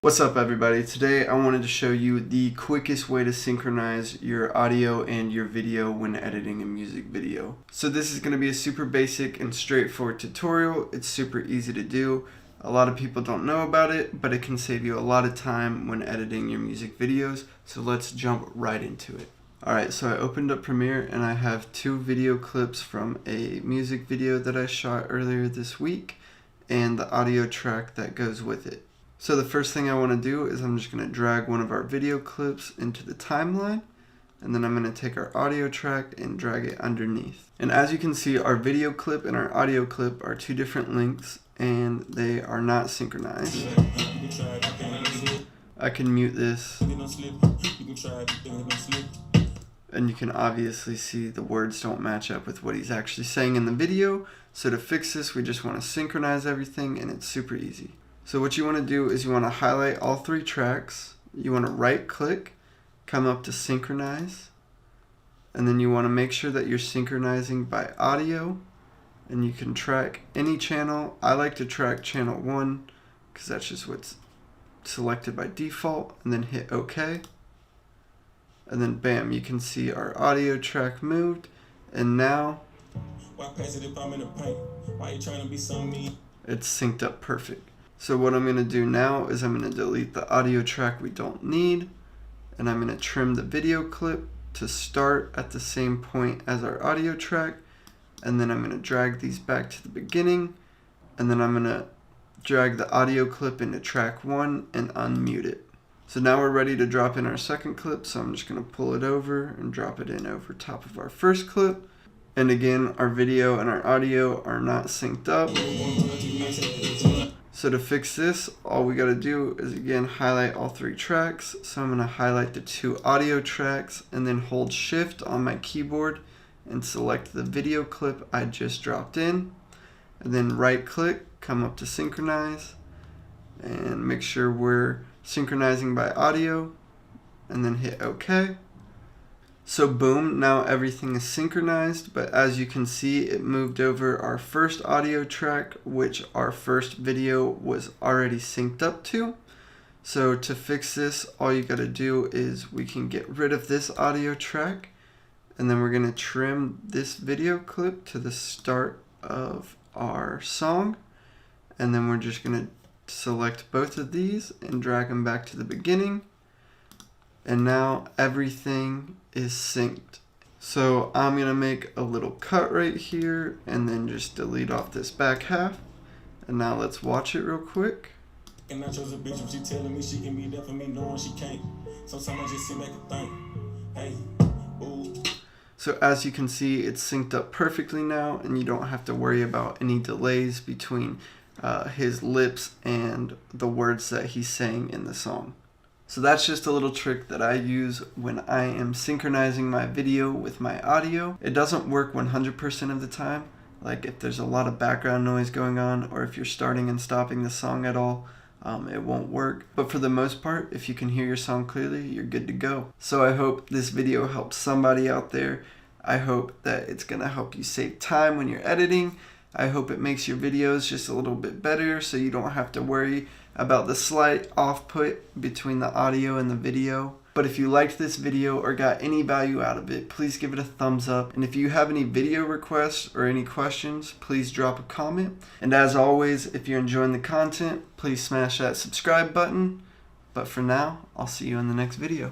What's up everybody? Today I wanted to show you the quickest way to synchronize your audio and your video when editing a music video. So this is going to be a super basic and straightforward tutorial. It's super easy to do. A lot of people don't know about it, but it can save you a lot of time when editing your music videos. So let's jump right into it. Alright, so I opened up Premiere and I have two video clips from a music video that I shot earlier this week and the audio track that goes with it. So the first thing I want to do is I'm just going to drag one of our video clips into the timeline, and then I'm going to take our audio track and drag it underneath. And as you can see, our video clip and our audio clip are two different lengths and they are not synchronized. I can mute this. And you can obviously see the words don't match up with what he's actually saying in the video. So to fix this, we just want to synchronize everything, and it's super easy. So what you want to do is you want to highlight all three tracks. You want to right click, come up to synchronize, and then you want to make sure that you're synchronizing by audio, and you can track any channel. I like to track channel 1 because that's just what's selected by default, and then hit OK. And then bam, you can see our audio track moved, and now it's synced up perfect. So what I'm going to do now is I'm going to delete the audio track we don't need, and I'm going to trim the video clip to start at the same point as our audio track, and then I'm going to drag these back to the beginning, and then I'm going to drag the audio clip into track 1 and unmute it. So now we're ready to drop in our second clip, so I'm just going to pull it over and drop it in over top of our first clip. And again, our video and our audio are not synced up. So to fix this, all we got to do is again highlight all three tracks. So I'm going to highlight the two audio tracks and then hold Shift on my keyboard and select the video clip I just dropped in. And then right click, come up to synchronize, and make sure we're synchronizing by audio, and then hit OK. So boom, now everything is synchronized, but as you can see, it moved over our first audio track, which our first video was already synced up to. So to fix this, all you gotta do is we can get rid of this audio track, and then we're gonna trim this video clip to the start of our song, and then we're just gonna select both of these and drag them back to the beginning. And now everything is synced. So I'm going to make a little cut right here and then just delete off this back half. And now let's watch it real quick. And I chose a bitch if she telling me she can be there for me knowing she can't. Sometimes I just sit back and think, hey, ooh. So as you can see, it's synced up perfectly now, and you don't have to worry about any delays between his lips and the words that he's saying in the song. So that's just a little trick that I use when I am synchronizing my video with my audio. It doesn't work 100% of the time. Like if there's a lot of background noise going on, or if you're starting and stopping the song at all, it won't work. But for the most part, if you can hear your song clearly, you're good to go. So I hope this video helps somebody out there. I hope that it's gonna help you save time when you're editing. I hope it makes your videos just a little bit better so you don't have to worry about the slight off-put between the audio and the video. But if you liked this video or got any value out of it, please give it a thumbs up. And if you have any video requests or any questions, please drop a comment. And as always, if you're enjoying the content, please smash that subscribe button. But for now, I'll see you in the next video.